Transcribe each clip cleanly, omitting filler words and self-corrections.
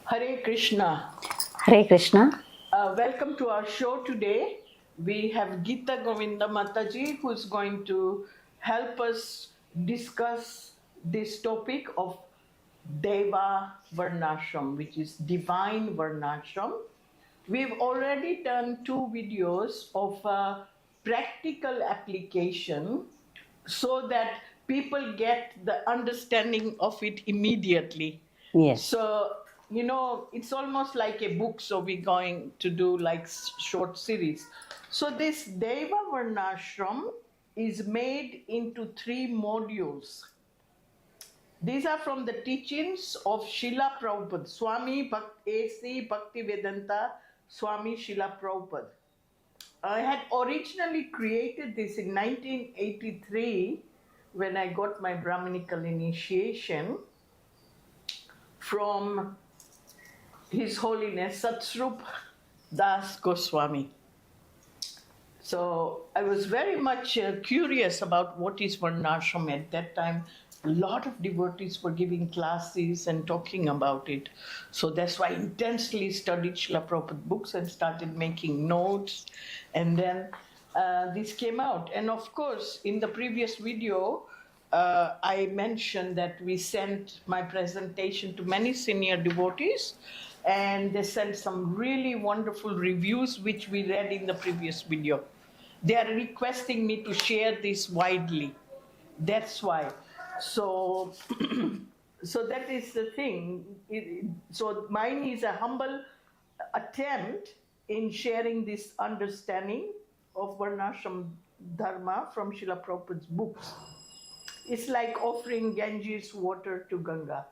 Hare Krishna. Hare Krishna. Welcome to our show today. We have Geeta Govinda Mataji who is going to help us discuss this topic of Deva Varnashram, which is divine Varnashram. We've already done 2 videos of practical application so that people get the understanding of it immediately. Yes. So, it's almost like a book, so we're going to do like short series. So, this Deva Varnashram is made into 3 modules. These are from the teachings of Srila Prabhupada, Swami A.C. Bhaktivedanta Swami Srila Prabhupada. I had originally created this in 1983 when I got my Brahminical initiation from His Holiness Satsrup Das Goswami. So I was very much curious about what is Varnashram at that time. A lot of devotees were giving classes and talking about it. So that's why I intensely studied Srila Prabhupada books and started making notes. And then this came out. And of course, in the previous video, I mentioned that we sent my presentation to many senior devotees, and they sent some really wonderful reviews, which we read in the previous video. They are requesting me to share this widely. That's why. So, so that is the thing. So mine is a humble attempt in sharing this understanding of Varnashram Dharma from Srila Prabhupada's books. It's like offering Ganges water to Ganga.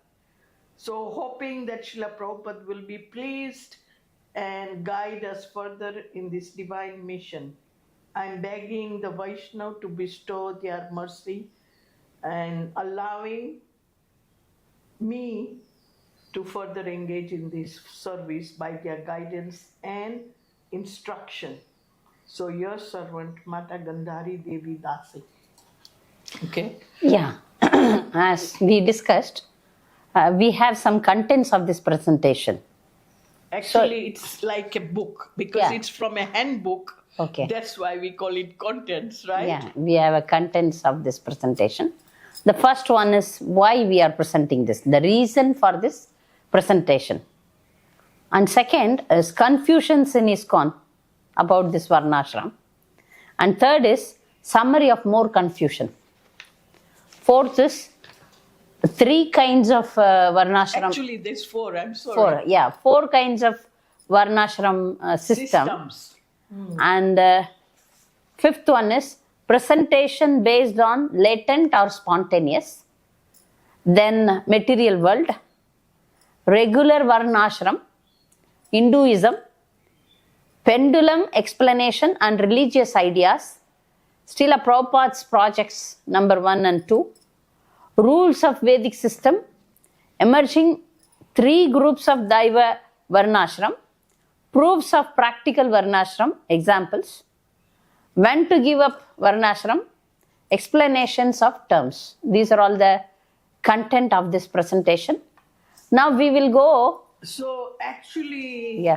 So hoping that Srila Prabhupada will be pleased and guide us further in this divine mission. I'm begging the Vaishnava to bestow their mercy and allowing me to further engage in this service by their guidance and instruction. So your servant, Mata Gandhari Devi Dasi. Okay? Yeah. As we discussed, we have some contents of this presentation. Actually, it's like a book because it's from a handbook. Okay. That's why we call it contents, right? Yeah, we have a contents of this presentation. The first one is why we are presenting this, the reason for this presentation. And second is confusions in ISKCON about this Varnashram. And third is summary of more confusion. Fourth is 3 kinds of Varnashram. Actually, there's 4, I'm sorry. 4 kinds of Varnashram systems. And fifth one is presentation based on latent or spontaneous. Then material world, regular Varnashram, Hinduism, pendulum explanation and religious ideas, Srila Prabhupada's projects number 1 and 2, rules of Vedic system, emerging 3 groups of Daiva Varnashram, proofs of practical Varnashram, examples, when to give up Varnashram, explanations of terms. These are all the content of this presentation. Now we will go. So actually,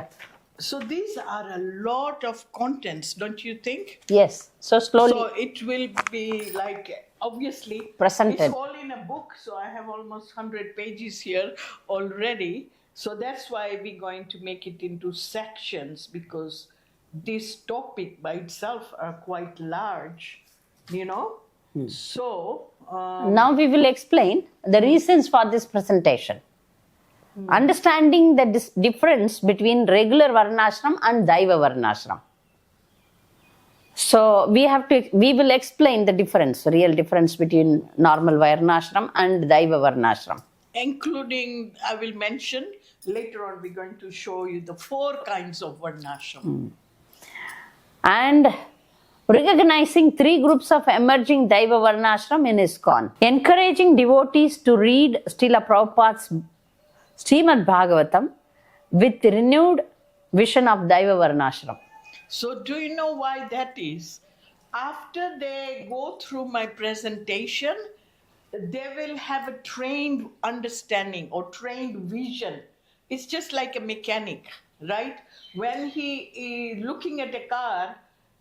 so these are a lot of contents, don't you think? Yes. So slowly. So it will be like, obviously, presented. It's all in a book. So I have almost 100 pages here already. So that's why we're going to make it into sections, because this topic by itself are quite large, So now we will explain the reasons for this presentation. Understanding the difference between regular Varnashram and Daiva Varnashram. So we will explain the difference, real difference between normal Varnashram and Daiva Varnashram. Including, I will mention, later on we're going to show you the 4 kinds of Varnashram. And recognizing 3 groups of emerging Daiva Varnashram in ISKCON. Encouraging devotees to read Srila Prabhupada's Srimad Bhagavatam with renewed vision of Daiva Varnashram. So do you know why that is? After they go through my presentation, they will have a trained understanding or trained vision it's just like a mechanic, right? When he is looking at a car,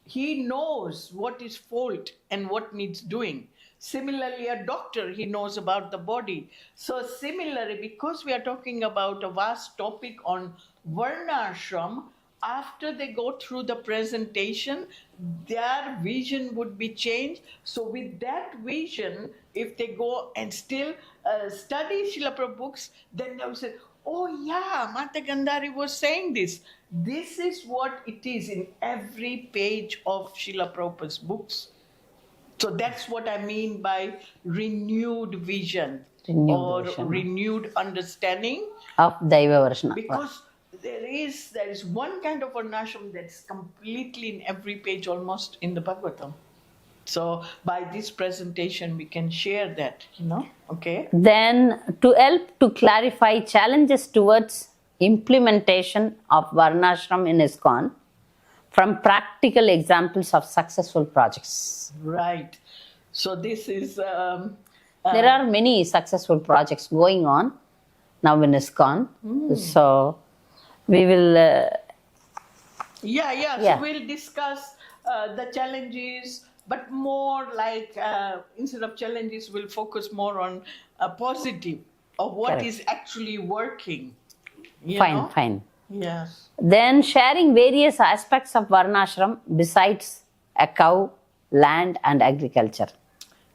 he knows what is fault and what needs doing. Similarly, a doctor, he knows about the body. So similarly, because we are talking about a vast topic on Varnashram, after they go through the presentation, their vision would be changed. So with that vision, if they go and still study Srila Prabhupada books, then they will say, oh yeah, Mata Gandhari was saying this. This is what it is in every page of Srila Prabhupada's books. So that's what I mean by renewed vision renewed understanding of Daiva Varshana. because there is one kind of varnashram that's completely in every page almost in the Bhagavatam. So by this presentation we can share that, okay. Then to help to clarify challenges towards implementation of Varnashram in ISKCON from practical examples of successful projects. Right. So this is there are many successful projects going on now in ISKCON. So we will So we'll discuss the challenges, but more like instead of challenges, we'll focus more on a positive of what Correct. is actually working. Fine. Yes. Then sharing various aspects of Varnashram besides a cow, land and agriculture.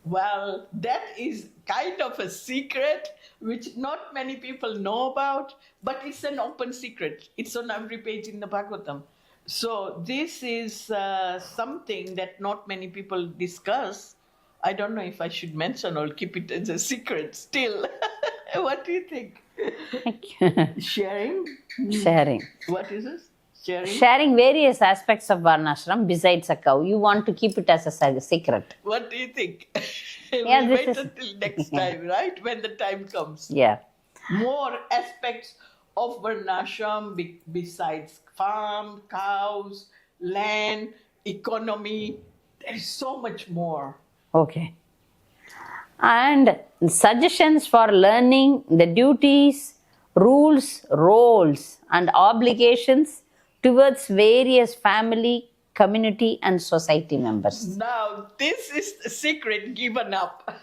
Well, that is kind of a secret which not many people know about, but it's an open secret. It's on every page in the Bhagavatam. So this is something that not many people discuss. I don't know if I should mention or keep it as a secret still. What do you think? Sharing? What is this? Sharing various aspects of Varnashram besides a cow. You want to keep it as a secret. What do you think? Yeah, we'll wait until next time, right? When the time comes. Yeah. More aspects of Varnashram besides farm, cows, land, economy. There is so much more. Okay. And suggestions for learning the duties, rules, roles and obligations towards various family, community and society members. Now, this is the secret given up.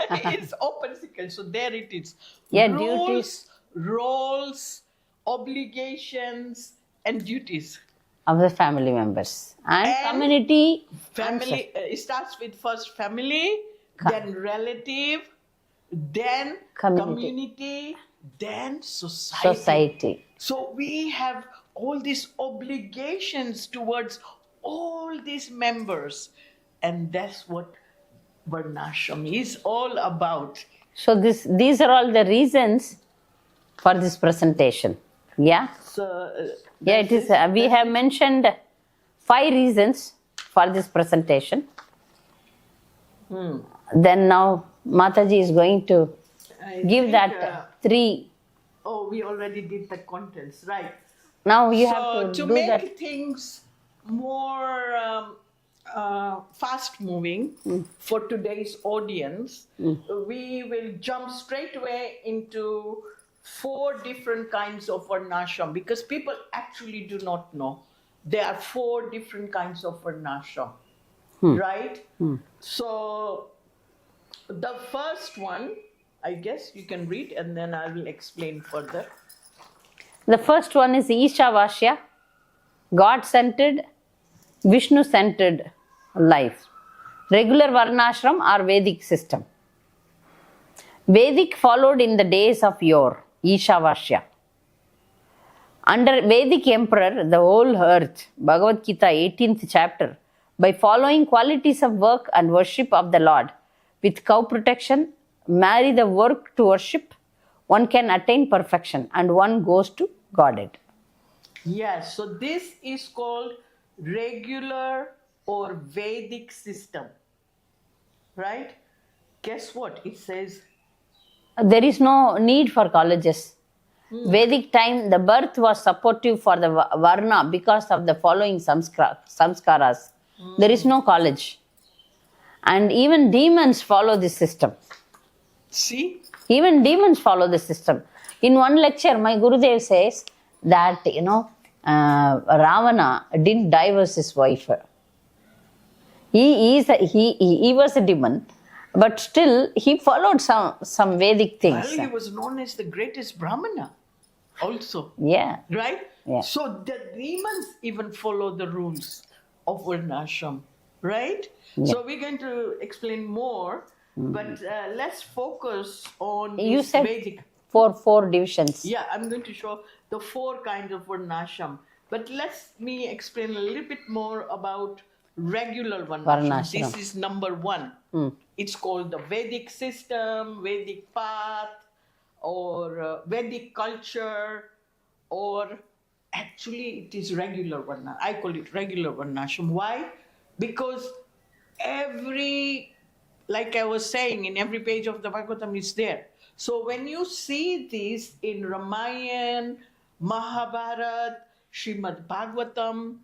It's open secret. So there it is. Yeah, rules, duties. roles, obligations and duties. Of the family members. And community. Family, it starts with first family, then relative, then community, then society. So we have all these obligations towards all these members. And that's what Varnashram is all about. So these are all the reasons for this presentation. Yeah? So Yeah, it is. We have mentioned 5 reasons for this presentation. Then now Mataji is going to give that 3. Oh, we already did the contents, right? Now you have to do make that. things more fast moving for today's audience, we will jump straight away into 4 different kinds of Varnashram because people actually do not know. There are 4 different kinds of Varnashram, right? So the first one, I guess you can read and then I will explain further. The first one is Ishavasya, God-centered, Vishnu-centered life. Regular Varnashram or Vedic system. Vedic followed in the days of yore, Ishavasya. Under Vedic emperor, the whole earth, Bhagavad Gita 18th chapter, by following qualities of work and worship of the Lord, with cow protection, marry the work to worship, one can attain perfection and one goes to Godhead. Yes, so this is called regular or Vedic system, right? Guess what? It says There is no need for colleges. Vedic time, the birth was supportive for the Varna because of the following samskaras. There is no college. And even demons follow this system. See? Even demons follow the system. In one lecture, my Gurudev says that, Ravana didn't divorce his wife. He was a demon, but still he followed some Vedic things. Well, he was known as the greatest Brahmana also. Yeah. Right? Yeah. So the demons even follow the rules of Varnashram. Right? Yeah. So we're going to explain more, but let's focus on You this said Vedic. four divisions. Yeah, I'm going to show the 4 kinds of Varnashram. But let me explain a little bit more about regular Varnashram. This is number 1. It's called the Vedic system, Vedic path, or Vedic culture, or actually it is regular Varnashram. I call it regular Varnashram. Why? Because like I was saying, in every page of the Bhagavatam is there. So when you see this in Ramayana, Mahabharata, Srimad Bhagavatam,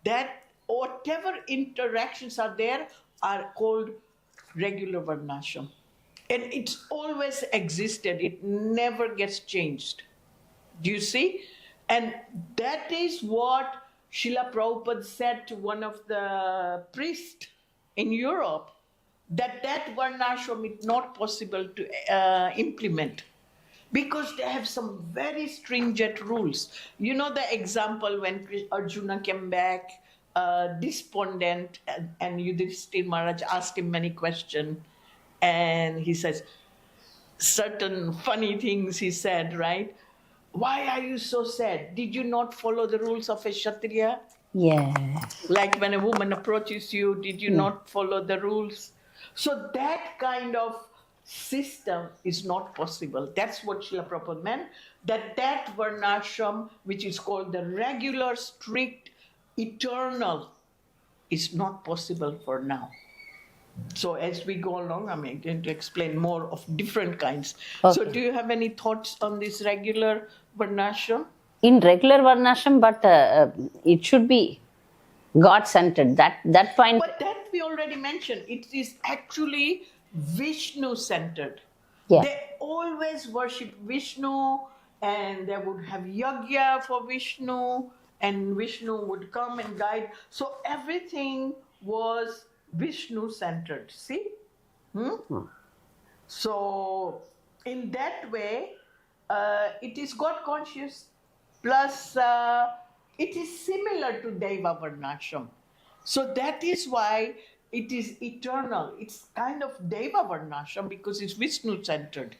that whatever interactions are there are called regular Varnashram. And it's always existed. It never gets changed. Do you see? And that is what Srila Prabhupada said to one of the priests in Europe, that Varnashram is not possible to implement because they have some very stringent rules. You know the example when Arjuna came back despondent and Yudhishthira Maharaj asked him many questions and he says certain funny things he said, right? Why are you so sad? Did you not follow the rules of a Kshatriya? Yes. Like when a woman approaches you, did you not follow the rules? So that kind of system is not possible. That's what Srila Prabhupada meant, that Varnashram, which is called the regular, strict, eternal, is not possible for now. So as we go along, I'm going to explain more of different kinds. Okay. So do you have any thoughts on this regular Varnashram? In regular Varnashram, but it should be God-centered. That point. But that we already mentioned. It is actually Vishnu-centered. Yeah. They always worship Vishnu, and they would have yajna for Vishnu, and Vishnu would come and guide. So everything was Vishnu-centered. See? So in that way, it is God-conscious. Plus, it is similar to Deva Varnashram. So that is why it is eternal. It's kind of Deva Varnashram because it's Vishnu-centered.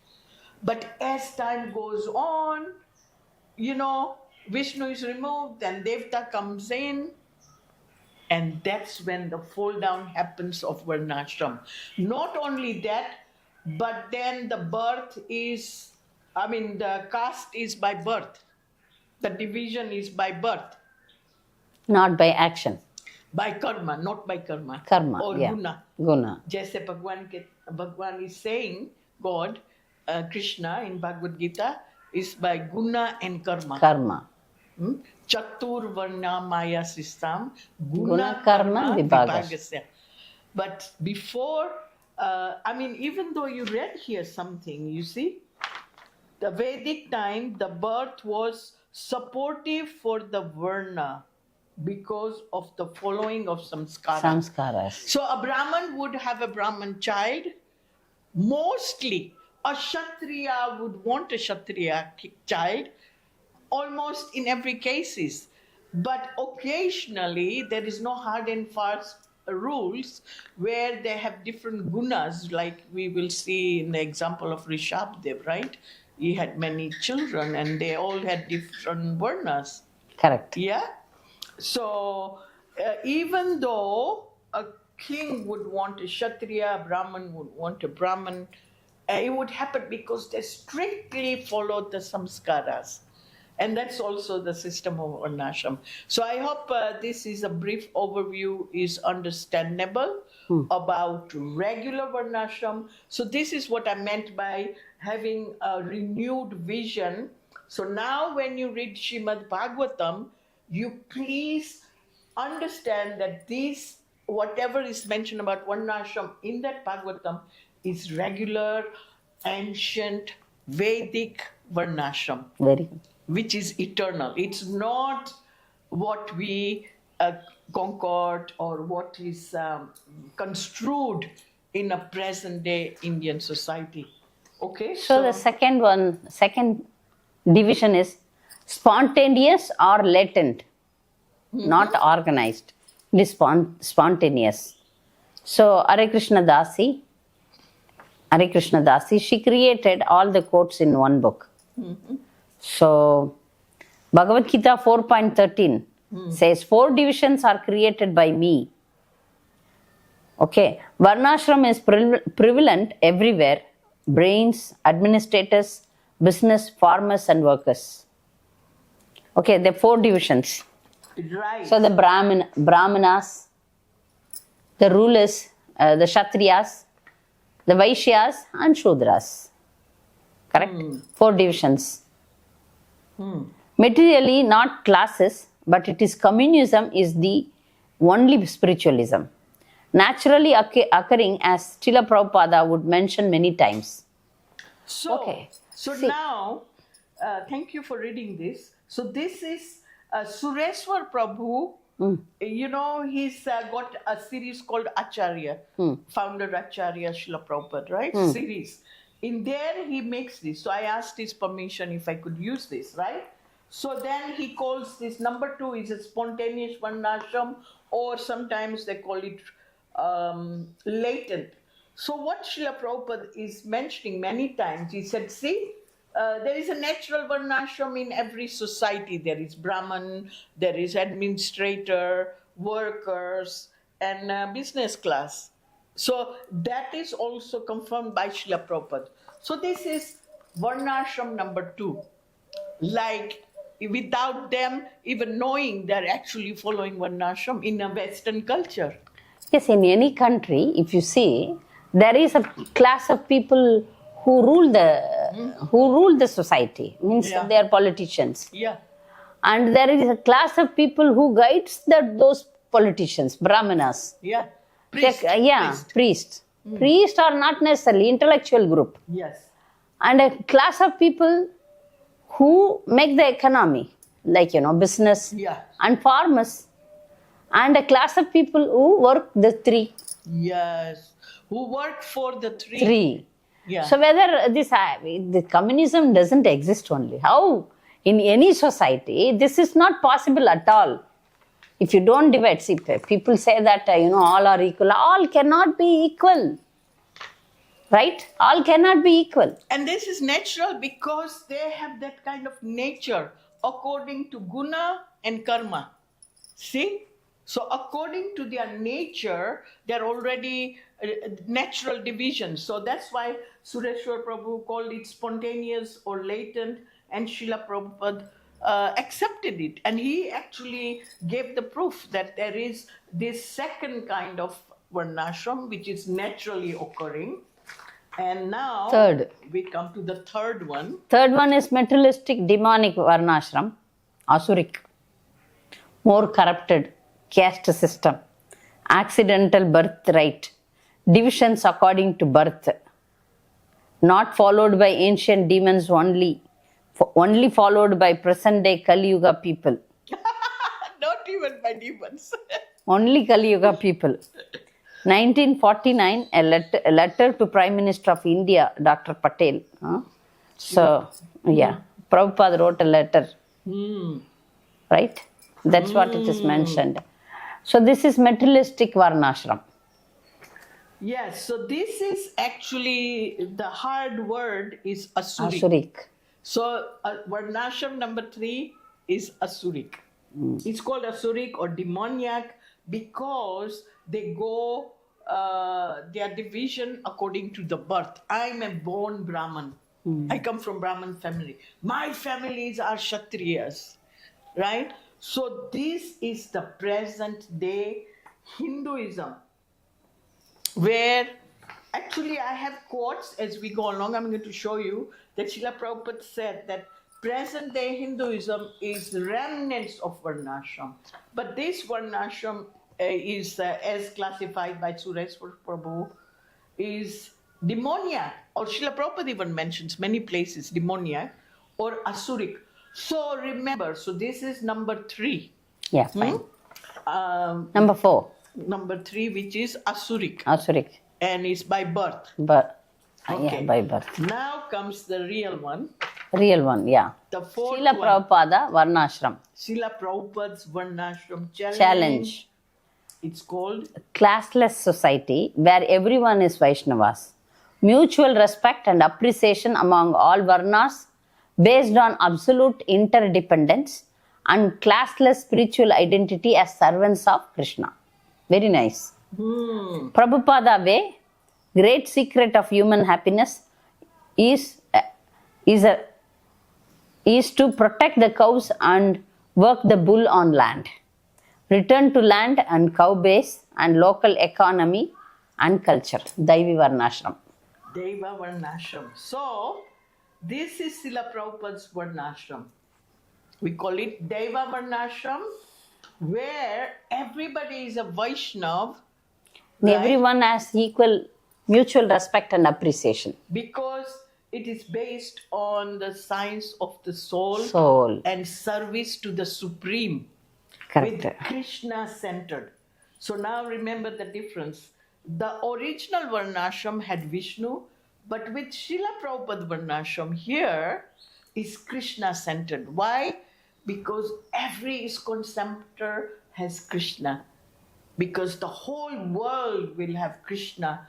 But as time goes on, Vishnu is removed and Devta comes in. And that's when the fall down happens of Varnashram. Not only that, but then the caste is by birth. The division is by birth. Not by action. By karma, not by karma. Karma, or yeah. Guna. Jaise Bhagwan is saying, God, Krishna in Bhagavad Gita, is by guna and karma. Karma. Chatur Varna Maya Sistam Guna Karma Vibhagasya. But before, even though you read here something, you see, the Vedic time, the birth was supportive for the Varna because of the following of Samskaras. So a Brahman would have a Brahman child. Mostly, a Kshatriya would want a Kshatriya child. Almost in every cases. But occasionally, there is no hard and fast rules where they have different gunas, like we will see in the example of Rishabdev, right? He had many children and they all had different varnas. Correct. Yeah? So, even though a king would want a Kshatriya, a Brahman would want a Brahman, it would happen because they strictly followed the samskaras. And that's also the system of Varnashram. So I hope this is a brief overview is understandable about regular Varnashram. So this is what I meant by having a renewed vision. So now when you read Srimad Bhagavatam, you please understand that this, whatever is mentioned about Varnashram in that Bhagavatam is regular, ancient, Vedic Varnashram, Very good. which is eternal. It's not what we concord or what is construed in a present day Indian society. Okay, So the second division is spontaneous or latent, not organized. It is spontaneous. So Hare Krishna Dasi, she created all the quotes in one book. So Bhagavad Gita 4.13 says 4 divisions are created by me. Okay, Varnashram is prevalent everywhere. Brains, administrators, business, farmers and workers. Okay, there are 4 divisions. right. So the Brahmanas, the rulers, the Kshatriyas, the Vaishyas and Shudras. Correct? 4 divisions. Materially not classes, but it is communism is the only spiritualism. Naturally occurring as Srila Prabhupada would mention many times. So, Okay. so See. now, thank you for reading this. So this is Sureshwar Prabhu. You know, he's got a series called Acharya, founder Acharya Srila Prabhupada, right? Series. In there, he makes this. So I asked his permission if I could use this, right? So then he calls this number 2 is a spontaneous Varnashram, or sometimes they call it latent. So what Srila Prabhupada is mentioning many times, he said, see, there is a natural Varnashram in every society. There is Brahman, there is administrator, workers, and business class. So that is also confirmed by Srila Prabhupada. So this is Varnashram number 2. Like, without them even knowing they're actually following Varnashram in a Western culture. Yes, in any country, if you see, there is a class of people who rule the society. Means Yeah. they are politicians. Yeah. And there is a class of people who guides those politicians, Brahmanas. Yeah. Priest. Priests. Priests are not necessarily intellectual group. Yes. And a class of people who make the economy, like, business Yeah. and farmers. And a class of people who work the 3. Yes. Who work for the 3. 3. Yeah. So whether the communism doesn't exist only. How in any society this is not possible at all. If you don't divide, see, people say that all are equal. All cannot be equal, right? All cannot be equal. And this is natural because they have that kind of nature according to guna and karma. See? So according to their nature, they're already natural divisions. So that's why Sureshwar Prabhu called it spontaneous or latent, and Srila Prabhupada accepted it. And he actually gave the proof that there is this second kind of Varnashram which is naturally occurring. And now Third. we come to the third one. Third one is materialistic demonic Varnashram, Asuric, more corrupted caste system, accidental birthright, divisions according to birth, not followed by ancient demons only followed by present day Kali Yuga people. Not even by demons. Only Kali Yuga people. 1949, a letter to Prime Minister of India, Dr. Patel. So, yeah, Prabhupada wrote a letter. Right? That's what it is mentioned. So, this is materialistic Varnashram. Yes, so this is actually, the hard word is Asuric. Asuric. So, Varnashram number 3 is Asuric. It's called Asuric or demoniac because they go, their division according to the birth. I'm a born Brahman. I come from Brahman family. My families are Kshatriyas, right? So this is the present day Hinduism, where actually I have quotes as we go along. I'm going to show you that Srila Prabhupada said that present day Hinduism is remnants of Varnashram. But this Varnashram is, as classified by Sureshwar Prabhu, is demoniac, or Srila Prabhupada even mentions many places, demoniac or asuric. So remember, so this is number 3. Yeah, fine. Number 4. Number 3, which is asuric. Asuric. And it's by birth. Yeah, by birth. Now comes the real one. Real one, yeah. The fourth Srila one. Prabhupada, Varnashram. Srila Prabhupada's Varnashram Challenge. It's called Classless society where everyone is Vaishnavas. Mutual respect and appreciation among all Varnas based on absolute interdependence and classless spiritual identity as servants of Krishna. Very nice. Prabhupada way, great secret of human happiness is to protect the cows and work the bull on land. Return to land and cow base and local economy and culture. Daivi Varnashram. Deva Varnashram. So, this is Srila Prabhupada's Varnashram. We call it Deva Varnashram, where everybody is a Vaishnav. Right? Everyone has equal mutual respect and appreciation. Because it is based on the science of the soul. And service to the Supreme. Correct. With Krishna centered. So now remember the difference. The original Varnashram had Vishnu, but with Srila Prabhupada Varnashram here is Krishna centered. Why? Because every ISKCON center has Krishna. Because the whole world will have Krishna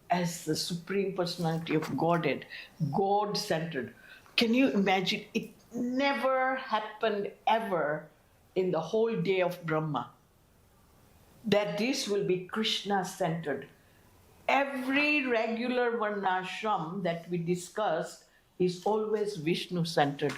as the Supreme Personality of Godhead, God-centered. Can you imagine? It never happened ever in the whole day of Brahma that this will be Krishna-centered. Every regular Varnashram that we discussed is always Vishnu-centered.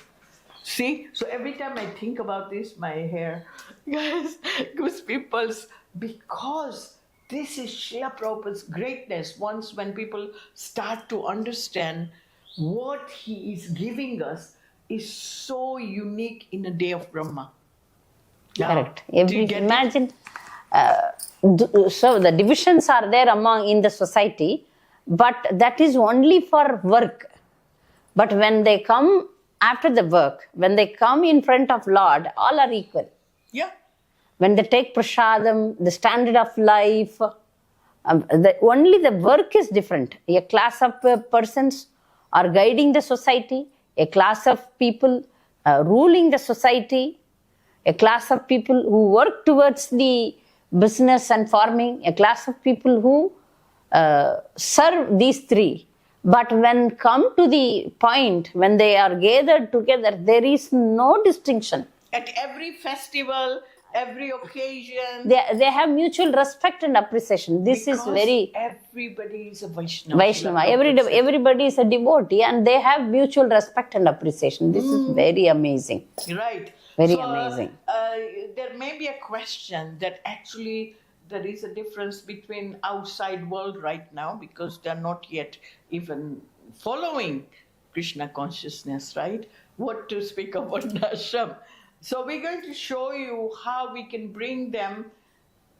See? So every time I think about this, my hair, guys, goosebumps, because this is Srila Prabhupada's greatness. Once when people start to understand what he is giving us is so unique in a day of Brahma. Correct. Imagine, so the divisions are there in the society, but that is only for work. But when they come after the work, when they come in front of Lord, all are equal. Yeah. When they take prasadam, the standard of life, only the work is different. A class of persons are guiding the society, a class of people ruling the society, a class of people who work towards the business and farming, a class of people who serve these three. But when come to the point, when they are gathered together, there is no distinction. At every festival, every occasion. They have mutual respect and appreciation. This is very... everybody is a Vaishnava. Everybody is a devotee and they have mutual respect and appreciation. This is very amazing. Right. Very amazing. There may be a question that actually there is a difference between outside world right now because they're not yet even following Krishna consciousness, right? What to speak of Varnashram. So we're going to show you how we can bring them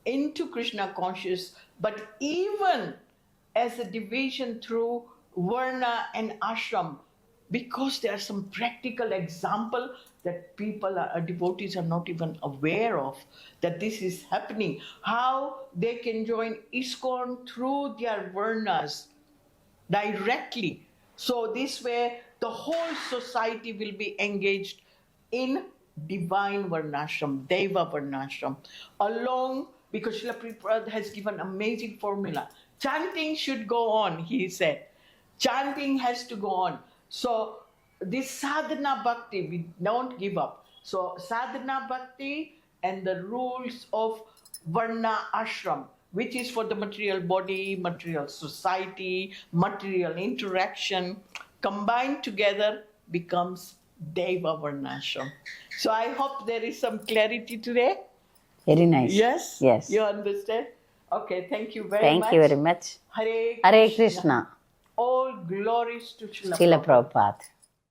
into Krishna conscious, but even as a division through Varna and Ashram, because there are some practical example that devotees are not even aware of, that this is happening. How they can join ISKCON through their Varnas directly. So this way, the whole society will be engaged in divine Varnashram, Deva Varnashram, along, because Srila Prabhupada has given amazing formula. Chanting should go on, he said. Chanting has to go on. So this sadhana bhakti, we don't give up. So sadhana bhakti and the rules of Varna Ashram, which is for the material body, material society, material interaction, combined together becomes Deva Varnashram. So I hope there is some clarity today. Very nice. Yes? Yes. You understand? Okay, thank you very much. Thank you very much. Hare Hare Krishna. All glories to Srila Srila Prabhupada.